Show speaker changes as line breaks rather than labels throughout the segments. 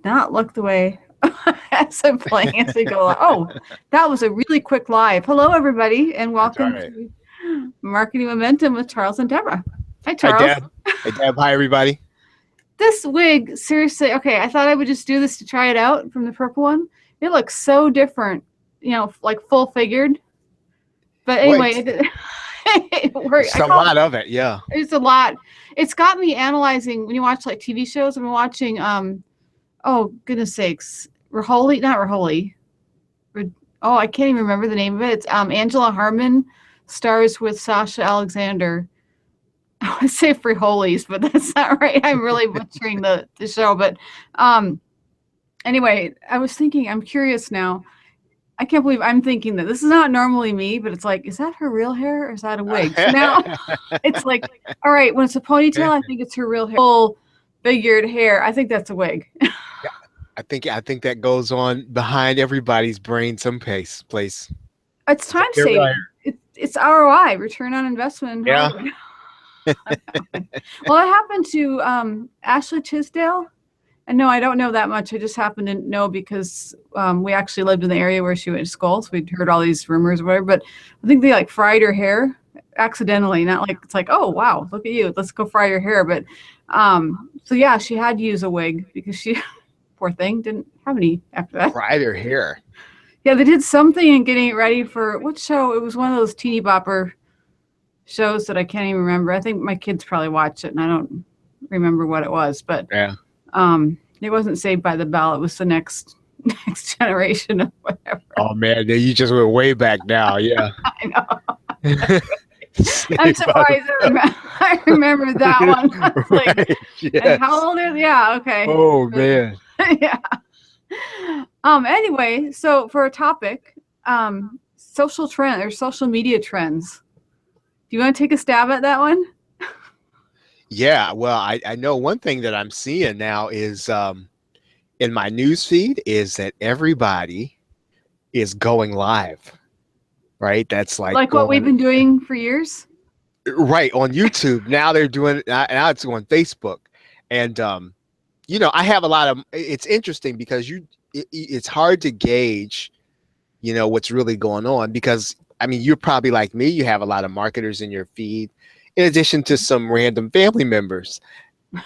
not look the way as I'm playing as we go. Oh, that was a really quick live. Hello, everybody, and
That's all
welcome
right.
to Marketing Momentum with Charles and Deborah. Hi,
Hi,
Charles.
Deb. Hey, Deb. Hi, everybody.
This wig, seriously, okay, I thought I would just do this to try it out from the purple one. It looks so different, like full figured. But
Well,
anyway, it worked.
it's a lot of it. Yeah.
It's a lot. It's got me analyzing when you watch like TV shows. I've been watching oh goodness sakes, Raholi, not Raholi. Oh, I can't even remember the name of it. It's Angela Harmon stars with Sasha Alexander. I would say Frijoles, but that's not right. I'm really butchering the show. But anyway, I was thinking, I'm curious now. I can't believe I'm thinking that this is not normally me, but it's like, is that her real hair or is that a wig? So now it's like, all right, when it's a ponytail, I think it's her real hair. Full figured hair, I think that's a wig.
I think that goes on behind everybody's brain place.
It's
It's like
time
they're
saving.
right.
It's ROI, return on investment in
Yeah.
Hollywood. Well, it happened to Ashley Tisdale. And no, I don't know that much. I just happen to know because we actually lived in the area where she went to school. So we'd heard all these rumors or whatever. But I think they like fried her hair accidentally. Not like it's like, oh, wow, look at you. Let's go fry your hair. But so yeah, she had to use a wig because she, poor thing, didn't have any after that.
Fried her hair.
Yeah, they did something in getting it ready for what show? It was one of those teeny bopper shows that I can't even remember. I think my kids probably watched it and I don't remember what it was. But
Yeah.
it wasn't Saved by the Bell. It was the next generation of whatever.
Oh man, you just went way back now. Yeah.
I know. I'm
Saved by
surprised I remember that one. I was like,
right.
and
Yes.
how old is? Yeah. Okay.
Oh man.
Yeah. Anyway, so for a topic, social trend or social media trends. Do you want to take a stab at that one?
Yeah. Well, I know one thing that I'm seeing now is in my news feed is that everybody is going live. Right. That's like
Like what we've
going
been doing for years.
right on YouTube. Now they're doing it. Now it's on Facebook. And I have a lot of it's interesting because it's hard to gauge, what's really going on because I mean, you're probably like me, you have a lot of marketers in your feed, in addition to some random family members.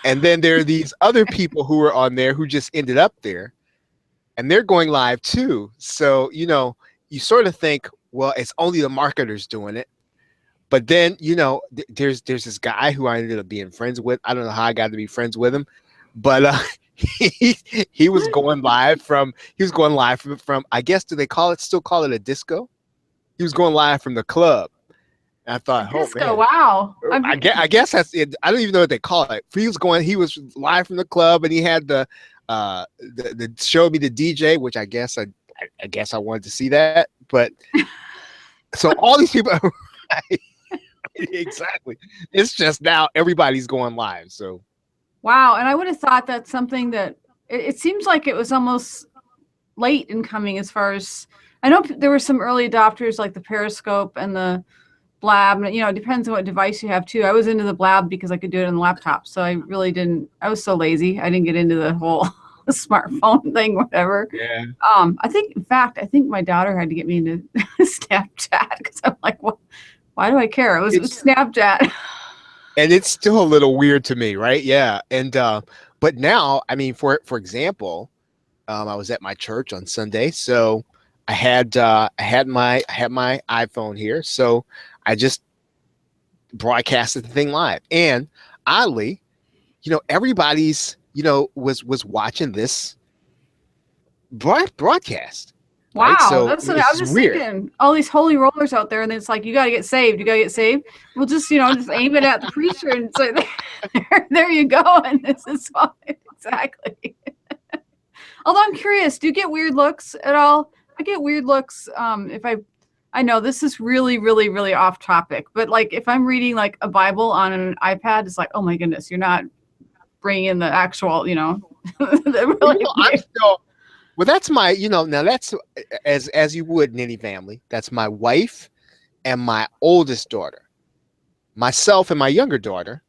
And then there are these other people who are on there who just ended up there and they're going live too. So, you sort of think, well, it's only the marketers doing it. But then, there's this guy who I ended up being friends with. I don't know how I got to be friends with him, but he was going live from I guess still call it a disco? He was going live from the club. And I thought, oh
Disco.
man,
Wow.
I guess that's it. I don't even know what they call it. He was live from the club and he had the showed me the DJ, which I guess I wanted to see that. But so all these people exactly. It's just now everybody's going live. So
Wow. And I would have thought that's something that it seems like it was almost late in coming as far as I know there were some early adopters like the Periscope and the Blab. It depends on what device you have too. I was into the Blab because I could do it on the laptop. So I really didn't, I was so lazy. I didn't get into the whole smartphone thing, whatever.
yeah.
In fact, I think my daughter had to get me into Snapchat because I'm like, well, why do I care? It was Snapchat.
And it's still a little weird to me, right? Yeah. And but now, I mean, for example, I was at my church on Sunday, so I had my iPhone here, so I just broadcasted the thing live. And oddly, everybody's was watching this broadcast.
Wow,
Right? So
that's what I was
it's
just
weird.
thinking. All these holy rollers out there, and it's like you got to get saved. You got to get saved. We'll just just aim it at the preacher and say, there you go, and this is fine. Exactly. Although I'm curious, do you get weird looks at all? I get weird looks if I know this is really, really, really off topic, but like if I'm reading like a Bible on an iPad, it's like, oh my goodness, you're not bringing in the actual, the
Well,
really
I'm still well. That's my now that's as you would in any family. That's my wife and my oldest daughter. Myself and my younger daughter,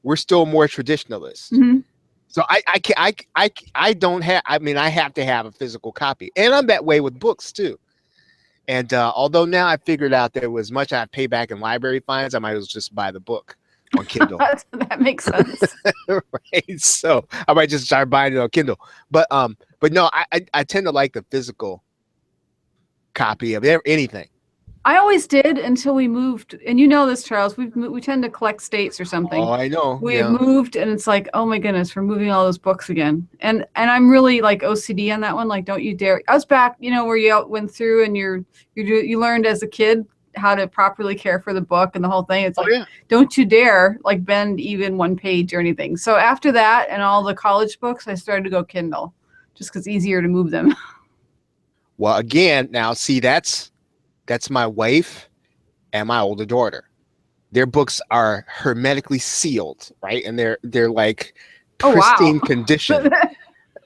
we're still more traditionalist.
Mhm.
So I don't have, I mean, I have to have a physical copy, and I'm that way with books too. And although now I figured out there was much I pay back in library fines, I might as well just buy the book on Kindle.
That makes sense.
Right. So I might just start buying it on Kindle. But no, I tend to like the physical copy of anything.
I always did until we moved, and you know this, Charles. We tend to collect states or something.
Oh, I know.
We
Yeah.
have moved, and it's like, oh my goodness, we're moving all those books again. And I'm really like OCD on that one. Like, don't you dare! I was back, you know, where you went through and you learned as a kid how to properly care for the book and the whole thing. It's like,
yeah.
Don't you dare like bend even one page or anything. So after that and all the college books, I started to go Kindle, just because it's easier to move them.
Well, again, now see, that's my wife and my older daughter. Their books are hermetically sealed, right? And they're like pristine condition,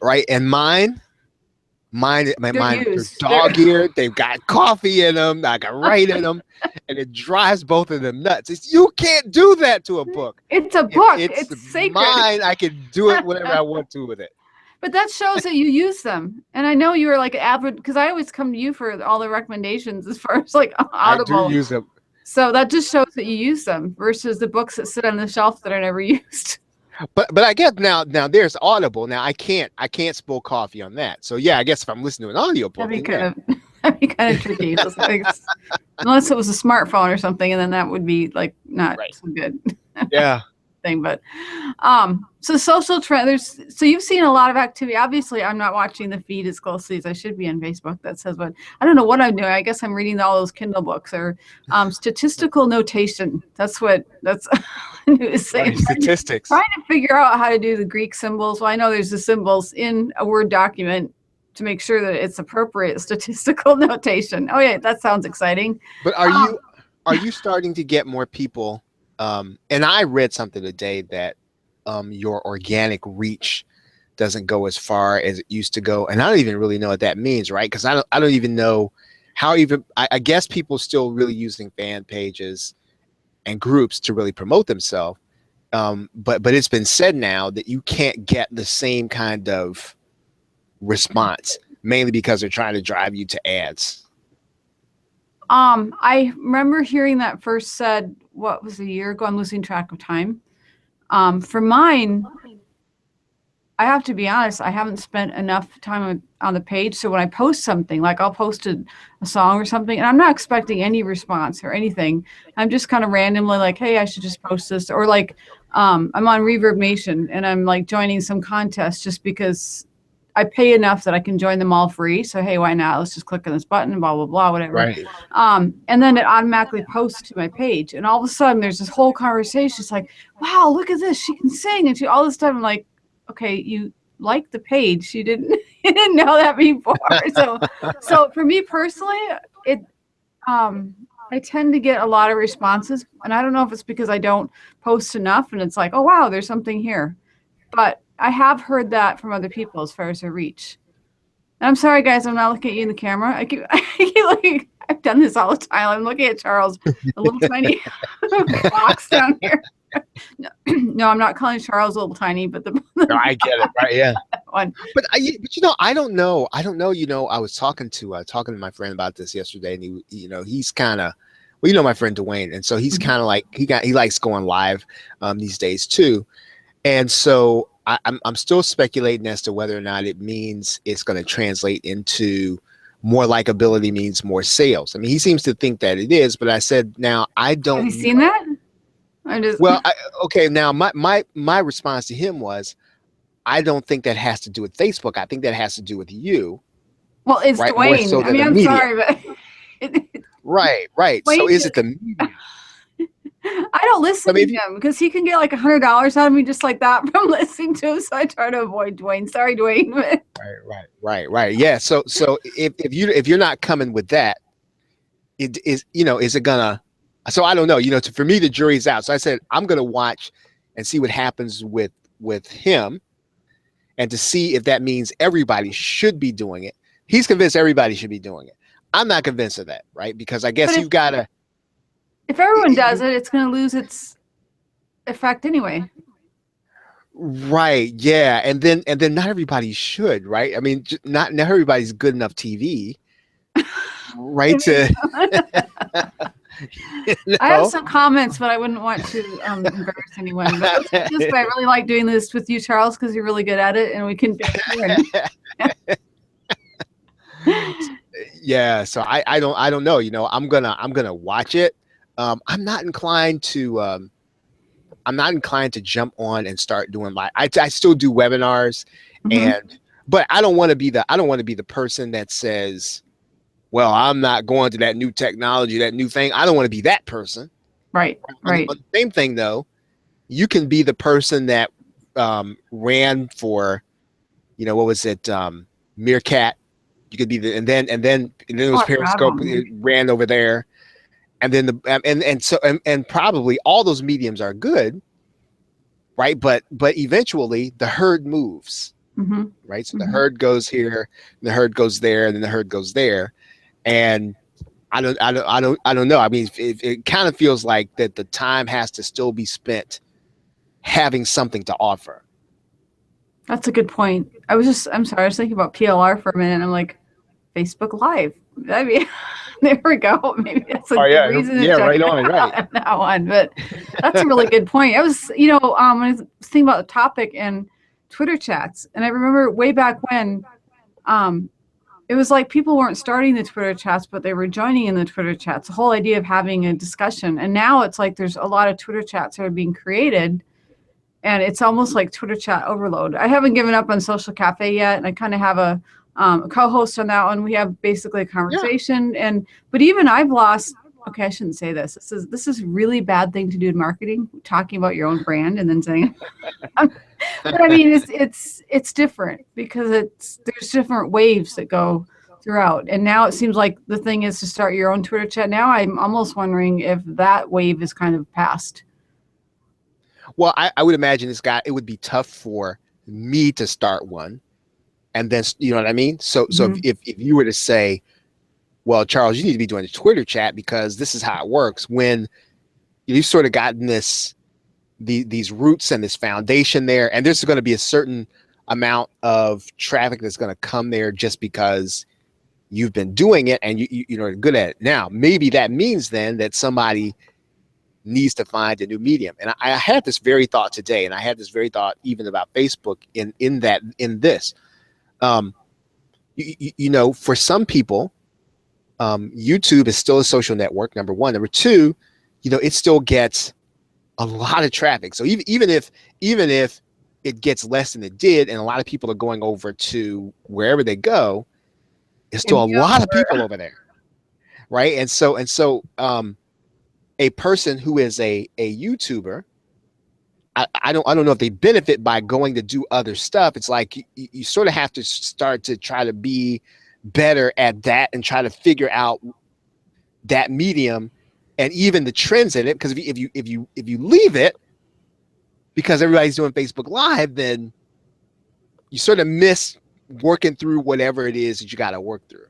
right? And mine, they're dog-eared. They've got coffee in them. I got right in them, and it drives both of them nuts. You can't do that to a book.
It's a book. It's sacred.
Mine. I can do it whatever I want to with it.
But that shows that you use them. And I know you were like avid, because I always come to you for all the recommendations as far as like Audible.
I do use them.
So that just shows that you use them versus the books that sit on the shelf that I never used.
But I guess now there's Audible. Now I can't spill coffee on that. So yeah, I guess if I'm listening to an audiobook,
that'd be kind of tricky. Unless it was a smartphone or something, and then that would be like not so good.
Yeah.
Thing, but so social trend, so you've seen a lot of activity. Obviously I'm not watching the feed as closely as I should be on Facebook that says, but I don't know what I'm doing. I guess I'm reading all those Kindle books or statistical notation. That's
statistics,
trying to figure out how to do the Greek symbols. Well, I know there's the symbols in a Word document to make sure that it's appropriate statistical notation. Oh yeah, that sounds exciting.
But are you starting to get more people? And I read something today that your organic reach doesn't go as far as it used to go, and I don't even really know what that means, right? Because I don't even know how I guess people still really using fan pages and groups to really promote themselves, but it's been said now that you can't get the same kind of response, mainly because they're trying to drive you to ads.
I remember hearing that first said, what was a year ago? I'm losing track of time. For mine, I have to be honest, I haven't spent enough time on the page. So when I post something, like I'll post a song or something, and I'm not expecting any response or anything. I'm just kind of randomly like, hey, I should just post this. Or like, I'm on Reverb Nation and I'm like joining some contest just because I pay enough that I can join them all free. So, hey, why not? Let's just click on this button, blah, blah, blah, whatever.
Right.
And then it automatically posts to my page. And all of a sudden there's this whole conversation. It's like, wow, look at this. She can sing. And all this time I'm like, okay, you like the page. You didn't know that before. So for me personally, I tend to get a lot of responses. And I don't know if it's because I don't post enough and it's like, oh, wow, there's something here. But I have heard that from other people as far as their reach. And I'm sorry, guys, I'm not looking at you in the camera. I keep looking. I've done this all the time. I'm looking at Charles, a little tiny box down here. No, I'm not calling Charles a little tiny, but
no, I get it, right? Yeah.
One.
But you know, I don't know. You know, I was talking to my friend about this yesterday, and he's kind of, well, you know, my friend Dwayne, and so he's kind of like he likes going live these days too, and so. I'm still speculating as to whether or not it means it's going to translate into more likability means more sales. I mean, he seems to think that it is, but I said, now I don't.
Have you seen that?
Okay. Now my response to him was, I don't think that has to do with Facebook. I think that has to do with you.
Well, it's right? Dwayne. So I mean, I'm sorry, but
right. Dwayne, so is it the media?
I don't listen to him because he can get like $100 out of me just like that from listening to him. So I try to avoid Dwayne. Sorry, Dwayne.
Right. Yeah. So if you're not coming with that, is it gonna? So I don't know. For me, the jury's out. So I said I'm gonna watch and see what happens with him, and to see if that means everybody should be doing it. He's convinced everybody should be doing it. I'm not convinced of that, right? Because I guess you've got to.
If everyone does it, it's going to lose its effect anyway.
Right. Yeah. And then not everybody should, right? I mean, not everybody's good enough TV, right? To you
I have
know.
some comments, but I wouldn't want to embarrass anyone. But let's put it this way: I really like doing this with you, Charles, because you're really good at it, and we can banter.
Yeah. So I don't know. I'm gonna watch it. I'm not inclined to jump on and start doing I still do webinars,
Mhm.
and but I don't want to be the person that says, well, I'm not going to that new technology, that new thing. I don't want to be that person.
Right, right.
On the same thing though, you can be the person that ran for, what was it, Meerkat. You could be and then it
Oh,
was
I forgot
Periscope.
about me.
It ran over there, and then and probably all those mediums are good, right? But eventually the herd moves,
Hmm.
right? So the
Hmm.
herd goes here, the herd goes there, and then the herd goes there, and I don't know. I mean, it kind of feels like that the time has to still be spent having something to offer.
That's a good point. I'm sorry, I was thinking about PLR for a minute. And I'm like, Facebook Live. I mean, there we go. Maybe that's a
Oh
good
yeah,
reason to
yeah,
check
right on, right.
that one. But that's a really good point. I was, when I was thinking about the topic and Twitter chats, and I remember way back when, um, it was like people weren't starting the Twitter chats, but they were joining in the Twitter chats. The whole idea of having a discussion, and now it's like there's a lot of Twitter chats that are being created, and it's almost like Twitter chat overload. I haven't given up on Social Cafe yet, and I kind of have a co-host on that one. We have basically a
Yeah.
conversation, but even I've lost. Okay, I shouldn't say this. This is a really bad thing to do in marketing, talking about your own brand and then saying. But I mean, it's different because there's different waves that go throughout, and now it seems like the thing is to start your own Twitter chat. Now I'm almost wondering if that wave is kind of past.
Well, I would imagine it would be tough for me to start one, and then you know what I mean. So
Hmm.
if you were to say, well, Charles, you need to be doing a Twitter chat because this is how it works. When you've sort of gotten these roots and this foundation there, and there's going to be a certain amount of traffic that's going to come there just because you've been doing it and you know are good at it. Now, maybe that means then that somebody needs to find a new medium. And I had this very thought today, and I had this very thought even about Facebook in this. Um, for some people, YouTube is still a social network. Number one, number two, it still gets a lot of traffic. So even if it gets less than it did, and a lot of people are going over to wherever they go, there's still a lot of people over there, right? And so a person who is a YouTuber, I don't know if they benefit by going to do other stuff. It's like you sort of have to start to try to be better at that and try to figure out that medium and even the trends in it. Because if you leave it because everybody's doing Facebook Live, then you sort of miss working through whatever it is that you got to work through.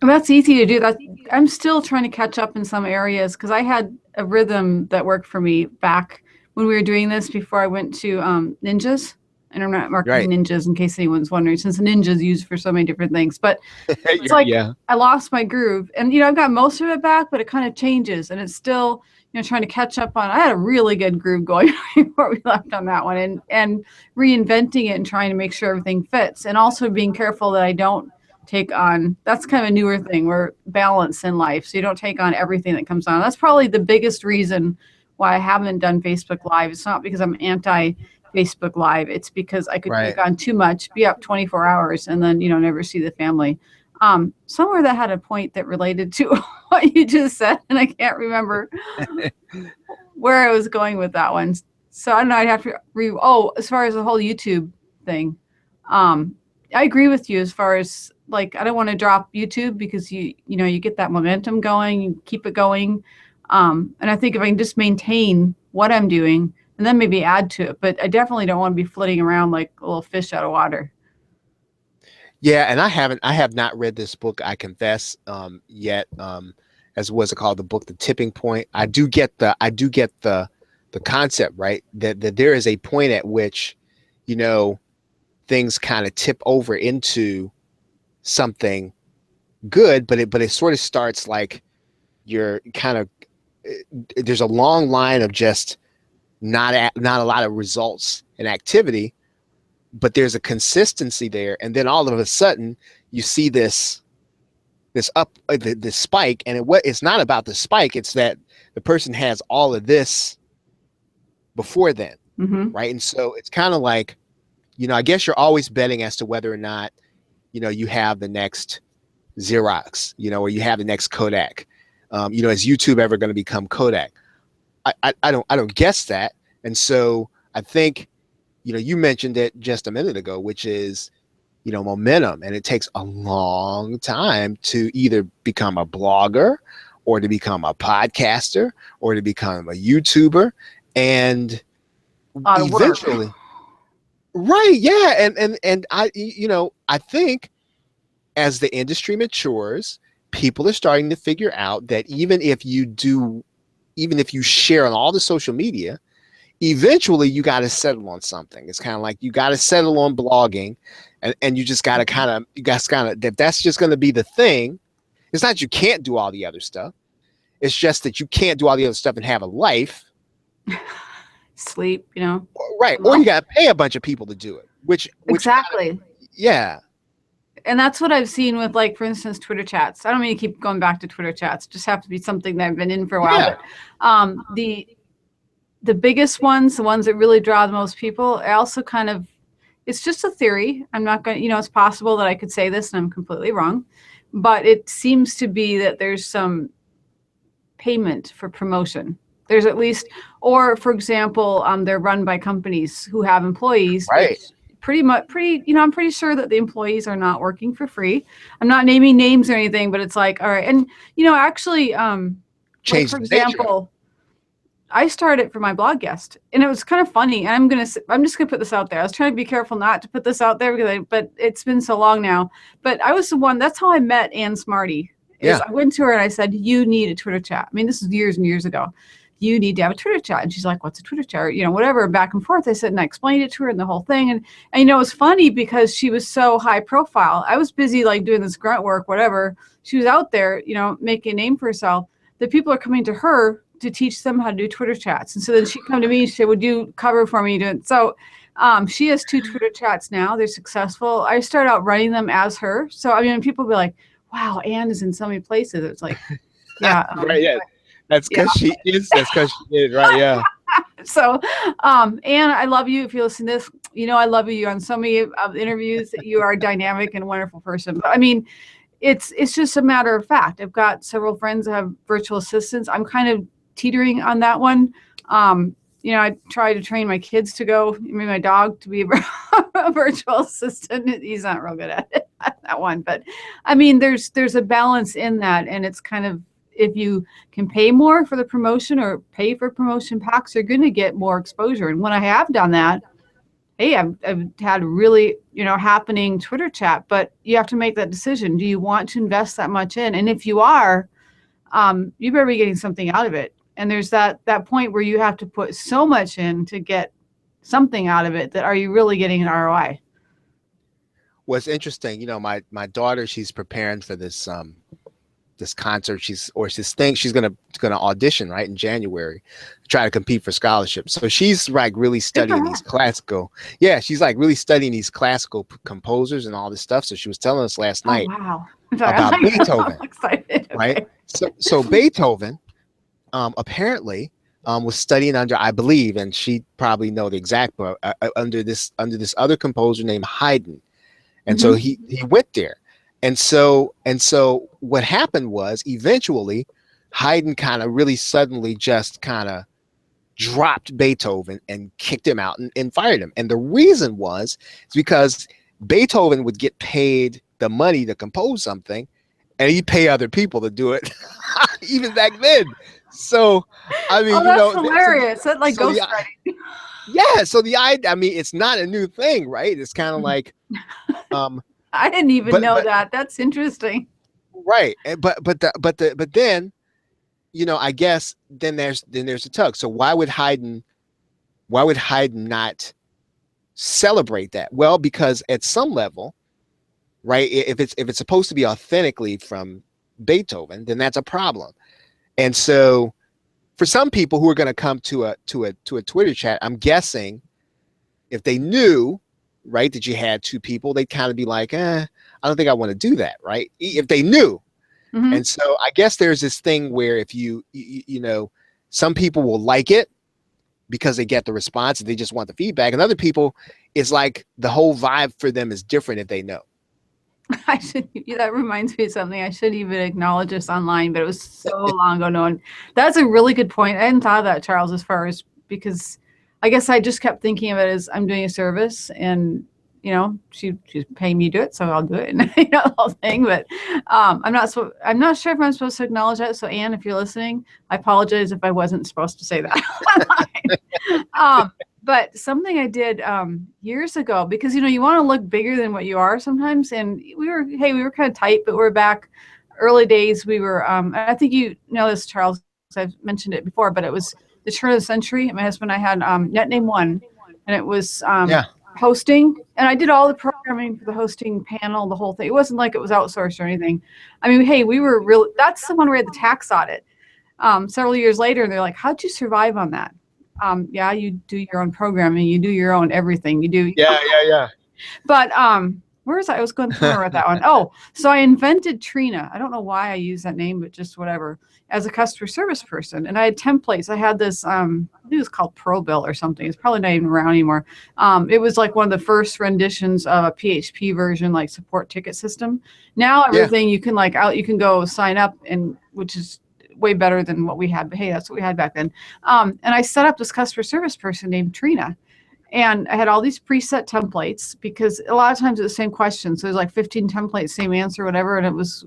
That's easy to do. That I'm still trying to catch up in some areas because I had a rhythm that worked for me back when we were doing this before I went to Ninjas. Internet marketing
Right.
ninjas, in case anyone's wondering, since ninja is used for so many different things. But it's like
Yeah.
I lost my groove, and I've got most of it back, but it kind of changes, and it's still trying to catch up on. I had a really good groove going before we left on that one, and reinventing it and trying to make sure everything fits, and also being careful that I don't take on. That's kind of a newer thing. We're balance in life, so you don't take on everything that comes on. That's probably the biggest reason why I haven't done Facebook Live. It's not because I'm anti Facebook Live. It's because I could
Right.
take on too much, be up 24 hours, and then never see the family. Somewhere that had a point that related to what you just said, and I can't remember where I was going with that one. So I don't know. I'd have to as far as the whole YouTube thing, I agree with you as far as like I don't want to drop YouTube because you get that momentum going, you keep it going, and I think if I can just maintain what I'm doing and then maybe add to it, but I definitely don't want to be flitting around like a little fish out of water.
Yeah, and I have not read this book, I confess, yet. As was it called, the book, The Tipping Point. I do get the concept, right? That there is a point at which you know, things kind of tip over into something good, but it sort of starts like you're kind of there's a long line of just not a lot of results and activity, but there's a consistency there, and then all of a sudden you see this spike, and it's not about the spike, it's that the person has all of this before then, right? And so it's kind of like, I guess you're always betting as to whether or not you have the next Xerox, or you have the next Kodak. Is YouTube ever going to become Kodak? I don't guess that. And so I think, you mentioned it just a minute ago, which is, momentum. And it takes a long time to either become a blogger or to become a podcaster or to become a YouTuber. And eventually, right. Yeah. And I think as the industry matures, people are starting to figure out that even if you share on all the social media, eventually you got to settle on something. It's kind of like you got to settle on blogging, and you just got to if that's just going to be the thing. It's not you can't do all the other stuff. It's just that you can't do all the other stuff and have a life.
Sleep,
Right. Or you got to pay a bunch of people to do it, which
exactly.
Yeah.
And that's what I've seen with, like, for instance, Twitter chats. I don't mean to keep going back to Twitter chats. It just have to be something that I've been in for a while. Yeah. But the biggest ones, the ones that really draw the most people, I also it's just a theory. I'm not going to, it's possible that I could say this and I'm completely wrong, but it seems to be that there's some payment for promotion. There's at least, or for example, they're run by companies who have employees.
Right.
I'm pretty sure that the employees are not working for free. I'm not naming names or anything, but it's like, all right. And, actually,
change,
like, for example, I started for my blog guest, and it was kind of funny. And I'm just gonna put this out there. I was trying to be careful not to put this out there but it's been so long now. But I was the one. That's how I met Ann Smarty. Yeah. I went to her and I said, "You need a Twitter chat." I mean, this is years and years ago. You need to have a Twitter chat. And she's like, "What's a Twitter chat?" Whatever, back and forth. I said, and I explained it to her and the whole thing. And it was funny because she was so high profile. I was busy, like, doing this grunt work, whatever. She was out there, making a name for herself. The people are coming to her to teach them how to do Twitter chats. And so then she'd come to me and she said, "Would you cover for me?" So she has 2 Twitter chats now. They're successful. I start out running them as her. So, people be like, "Wow, Ann is in so many places." It's like, yeah.
Right, yeah. That's because she is. That's because she is, right, yeah.
So, Ann, I love you. If you listen to this, I love you. On so many of interviews, you are a dynamic and wonderful person. But it's just a matter of fact. I've got several friends that have virtual assistants. I'm kind of teetering on that one. I try to train my kids to go, my dog to be a virtual assistant. He's not real good at it, that one. But there's a balance in that. And it's kind of, if you can pay more for the promotion or pay for promotion packs, you're going to get more exposure. And when I have done that, hey, I've had really, happening Twitter chat, but you have to make that decision. Do you want to invest that much in? And if you are, you better be getting something out of it. And there's that point where you have to put so much in to get something out of it, that are you really getting an ROI?
What's interesting, my daughter, she's preparing for this concert. She's gonna audition right in January to try to compete for scholarships. So she's like really studying these classical. Yeah, she's like really studying these classical composers and all this stuff. So she was telling us last night about Beethoven. I'm excited. Right. Okay. So Beethoven apparently was studying under, I believe, and she probably know the exact, but under this other composer named Haydn. And so he went there. And so what happened was, eventually Haydn kind of really suddenly just kind of dropped Beethoven and kicked him out and fired him. And the reason was because Beethoven would get paid the money to compose something, and he'd pay other people to do it even back then. So, that's
hilarious. That's like ghostwriting.
Yeah. So it's not a new thing, right? It's kind of like,
I didn't even know that. That's interesting.
Right. But then, I guess then there's a tug. So why would Haydn not celebrate that? Well, because at some level, right, if it's supposed to be authentically from Beethoven, then that's a problem. And so for some people who are going to come to a Twitter chat, I'm guessing if they knew, right, that you had two people, they'd kind of be like, I don't think I want to do that, right? If they knew.
Mm-hmm.
And so I guess there's this thing where if you know, some people will like it because they get the response and they just want the feedback. And other people, it's like the whole vibe for them is different if they know.
That reminds me of something. I should even acknowledge this online, but it was so long ago. No, that's a really good point. I hadn't thought of that, Charles, as far as, because I guess I just kept thinking of it as I'm doing a service and, you know, she's paying me to do it, so I'll do it, and you know, the whole thing. But I'm not sure if I'm supposed to acknowledge that. So Anne, if you're listening, I apologize if I wasn't supposed to say that. But something I did years ago, because, you know, you want to look bigger than what you are sometimes. And we were kind of tight, but we're back early days. We were, I think you know this, Charles, I've mentioned it before, but it was the turn of the century. My husband and I had NetName One, and it was hosting. And I did all the programming for the hosting panel, the whole thing. It wasn't like it was outsourced or anything. I mean, hey, we were really, that's the one where we had the tax audit several years later. And they're like, how'd you survive on that? Yeah, you do your own programming, you do your own everything. You do.
Yeah.
But where was I? I was going somewhere with that one. Oh, so I invented Trina. I don't know why I use that name, but just whatever, as a customer service person. And I had templates. I had this, I think it was called ProBill or something. It's probably not even around anymore. It was like one of the first renditions of a PHP version, like support ticket system. Now everything you can you can go sign up, and which is way better than what we had, but hey, that's what we had back then. And I set up this customer service person named Trina, and I had all these preset templates, because a lot of times it's the same question. So there's like 15 templates, same answer, whatever. And it was,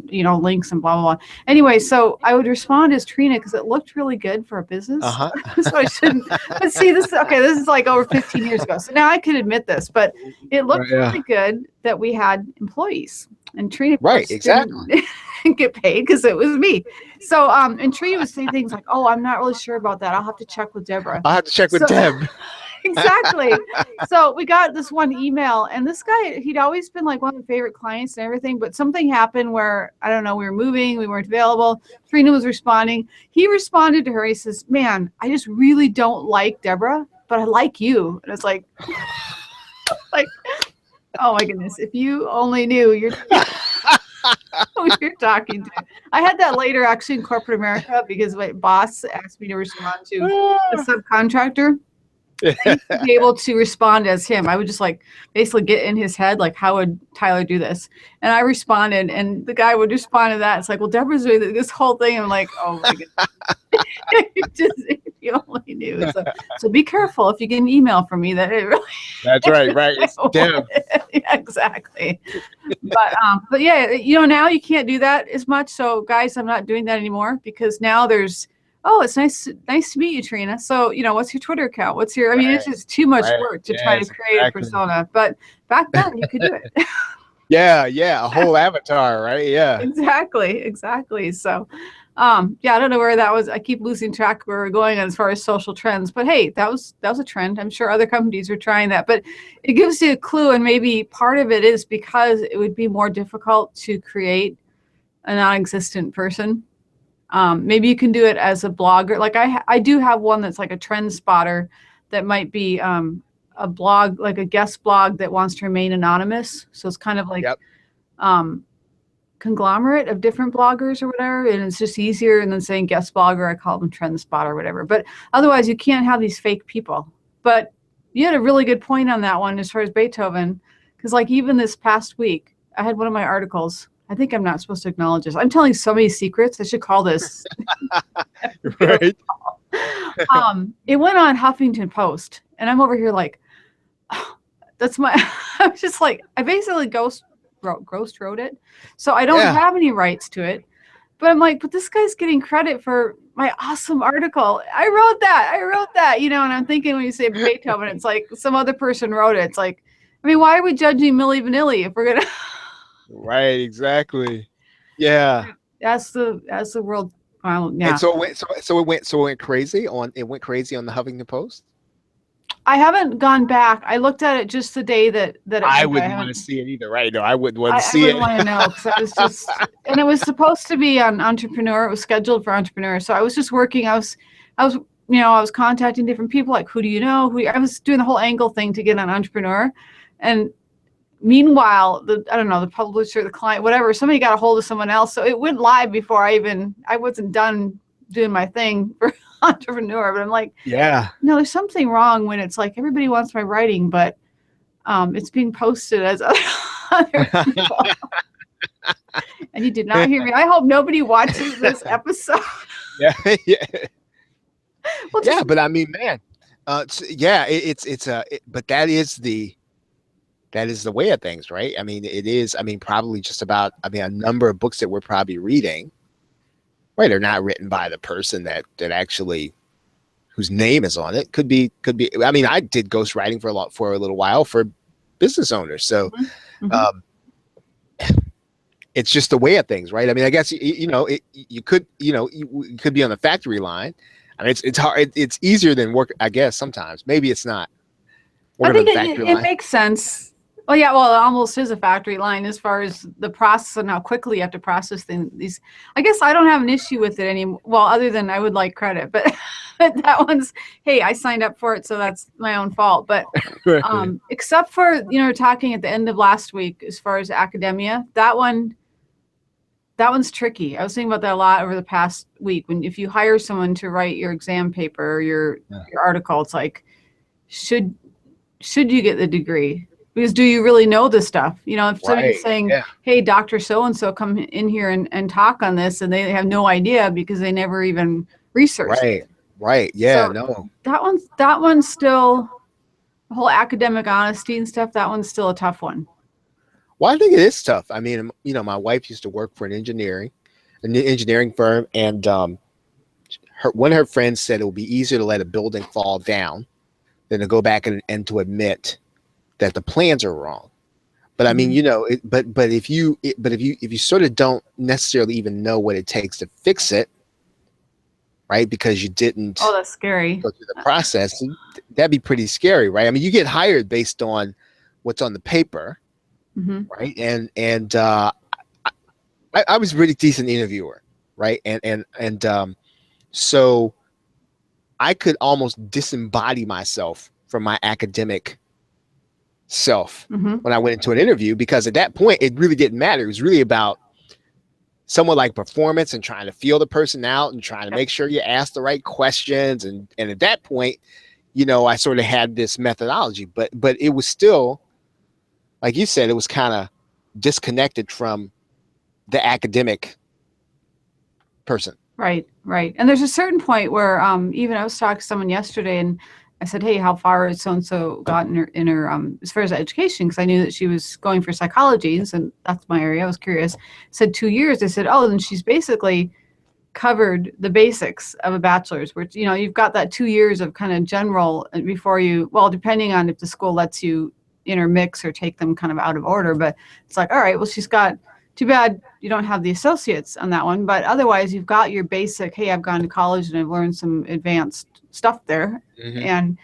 you know, links and blah, blah, blah. Anyway, so I would respond as Trina because it looked really good for a business. So I shouldn't, but see, this is like over 15 years ago. So now I can admit this, but it looked really good that we had employees, and Trina exactly get paid because it was me. So and Trina would say things like, oh, I'm not really sure about that, I'll have to check with Deborah.
I'll have to check with Deb.
Exactly. So we got this one email, and this guy, he'd always been like one of the favorite clients and everything, but something happened where, I don't know, we were moving, we weren't available. Trina was responding. He responded to her. He says, man, I just really don't like Deborah, but I like you. And it's like, oh my goodness, if you only knew you're who you're talking to. I had that later actually in corporate America, because my boss asked me to respond to a subcontractor. I used to be able to respond as him. I would just like basically get in his head, like, how would Tyler do this? And I responded, and the guy would respond to that. It's like, well, Deborah's doing this whole thing. I'm like, oh my goodness. Just, if you only knew. So be careful if you get an email from me that it really.
That's right. It's Deb.
Yeah, exactly. But yeah, you know, now you can't do that as much. So guys, I'm not doing that anymore, because now there's, oh, it's nice to meet you, Trina. So, you know, what's your Twitter account? I mean, it's just too much work to try to create a persona. But back then you could do it.
Yeah, a whole avatar, right? Yeah.
Exactly. So, I don't know where that was. I keep losing track of where we're going as far as social trends. But hey, that was a trend. I'm sure other companies are trying that. But it gives you a clue, and maybe part of it is because it would be more difficult to create a non-existent person. Maybe you can do it as a blogger. Like I do have one that's like a trend spotter that might be a blog, like a guest blog that wants to remain anonymous. So it's kind of like conglomerate of different bloggers or whatever. And it's just easier than saying guest blogger. I call them trend spotter or whatever. But otherwise you can't have these fake people. But you had a really good point on that one as far as Beethoven. Because like even this past week, I had one of my articles. I think I'm not supposed to acknowledge this. I'm telling so many secrets. I should call this.
Right.
It went on Huffington Post, and I'm over here like, oh, that's my. I was just like, I basically ghost wrote it, so I don't have any rights to it. But I'm like, but this guy's getting credit for my awesome article. I wrote that, you know. And I'm thinking when you say Beethoven, it's like some other person wrote it. It's like, I mean, why are we judging Milli Vanilli if we're gonna?
Right, exactly. Yeah.
That's the world. Well, yeah.
And so it went crazy on the Huffington Post.
I haven't gone back. I looked at it just the day that it
I
went. I
wouldn't want to
haven't.
see it either, right? No, I wouldn't want to
I
see
wouldn't
it.
want to know because I was just, and it was supposed to be on Entrepreneur. It was scheduled for Entrepreneur, so I was just working. I was contacting different people, like, who do you know? I was doing the whole angle thing to get on Entrepreneur, and meanwhile, I don't know, the publisher, the client, whatever, somebody got a hold of someone else, so it went live before I wasn't done doing my thing for Entrepreneur. But I'm like,
Yeah.
no, there's something wrong when it's like everybody wants my writing, but it's being posted as other people. And you did not hear me. I hope nobody watches this episode.
Yeah. Yeah.
Well,
Yeah, but I mean, man, yeah, but that is the way of things, right? I mean, it is. I mean, probably just about. I mean, a number of books that we're probably reading, right, are not written by the person that actually whose name is on it. Could be. I mean, I did ghostwriting for a little while for business owners, so um, it's just the way of things, right? I mean, I guess you could you could be on the factory line. I mean, it's hard. It's easier than work, I guess. Sometimes, maybe it's not.
I
Working on
think
the factory
it
line.
makes sense. Well, yeah, well, it almost is a factory line as far as the process and how quickly you have to process these. I guess I don't have an issue with it anymore. Well, other than I would like credit, but that one's, hey, I signed up for it, so that's my own fault. But except for, talking at the end of last week as far as academia, that one's tricky. I was thinking about that a lot over the past week. If you hire someone to write your exam paper or your article, it's like, should you get the degree? Because do you really know the stuff? If somebody's saying, hey, Dr. So-and-so, come in here and talk on this, and they have no idea because they never even researched it.
Right. Yeah,
So
no.
That one's still, the whole academic honesty and stuff, that one's still a tough one.
Well, I think it is tough. I mean, my wife used to work for an engineering firm, and one of her friends said it would be easier to let a building fall down than to go back and to admit that the plans are wrong. But I mean, but if you sort of don't necessarily even know what it takes to fix it, right? Because you didn't.
Oh, that's scary.
Go through the process. That'd be pretty scary, right? I mean, you get hired based on what's on the paper, right? And I was a really decent interviewer, right? And so I could almost disembody myself from my academic self when I went into an interview, because at that point it really didn't matter. It was really about someone like performance and trying to feel the person out and trying to make sure you ask the right questions. And at that point, I sort of had this methodology, but it was still, like you said, it was kind of disconnected from the academic person.
Right. And there's a certain point where even I was talking to someone yesterday, and I said, hey, how far has so-and-so gotten in her as far as education? Because I knew that she was going for psychology, and that's my area. I was curious. I said 2 years. I said, oh, then she's basically covered the basics of a bachelor's, where, you've got that 2 years of kind of general before you, well, depending on if the school lets you intermix or take them kind of out of order. But it's like, all right, well, she's got, too bad you don't have the associates on that one, but otherwise you've got your basic, hey, I've gone to college and I've learned some advanced stuff there. And,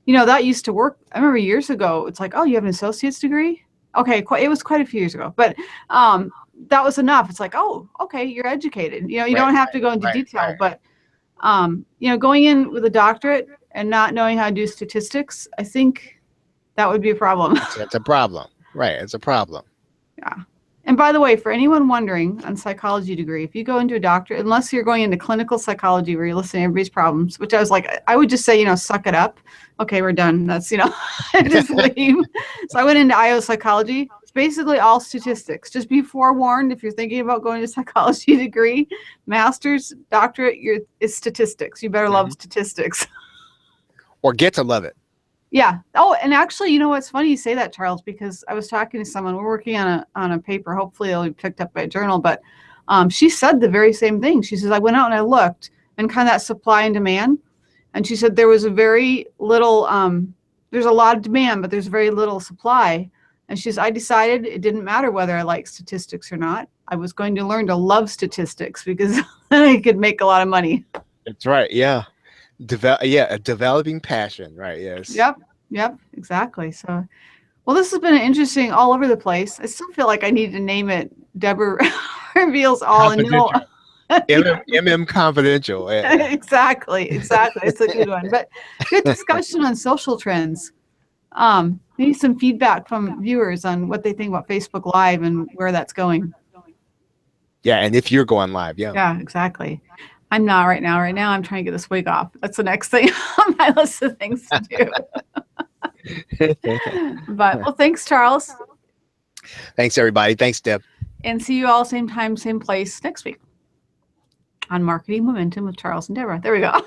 that used to work. I remember years ago, it's like, oh, you have an associate's degree? Okay, it was quite a few years ago, but that was enough. It's like, oh, okay, you're educated. You don't have to go into detail, but, going in with a doctorate and not knowing how to do statistics, I think that would be a problem.
That's a problem. Right. It's a problem.
Yeah. And by the way, for anyone wondering on psychology degree, if you go into a doctorate, unless you're going into clinical psychology where you're listening to everybody's problems, which I was like, I would just say, suck it up. Okay, we're done. That's, just leave. So I went into IO psychology. It's basically all statistics. Just be forewarned if you're thinking about going to psychology degree, master's, doctorate, it's statistics. You better love statistics.
Or get to love it.
Yeah. Oh, and actually, what's funny you say that, Charles, because I was talking to someone. We're working on a paper. Hopefully it'll be picked up by a journal. But she said the very same thing. She says, I went out and I looked and kind of that supply and demand. And she said there was a very little, there's a lot of demand, but there's very little supply. And she says, I decided it didn't matter whether I like statistics or not. I was going to learn to love statistics because then I could make a lot of money.
That's right. Yeah. A developing passion. Right. Yes.
Yep. Yep, exactly. So, well, this has been interesting all over the place. I still feel like I need to name it Deborah Reveals All and no.
Confidential. MM Confidential. Yeah.
Exactly. It's a good one. But good discussion on social trends. Maybe some feedback from viewers on what they think about Facebook Live and where that's going.
Yeah, and if you're going live, yeah.
Yeah, exactly. I'm not right now. Right now, I'm trying to get this wig off. That's the next thing on my list of things to do. But, well, thanks, Charles.
Thanks, everybody. Thanks, Deb.
And see you all same time, same place next week on Marketing Momentum with Charles and Deborah. There we go.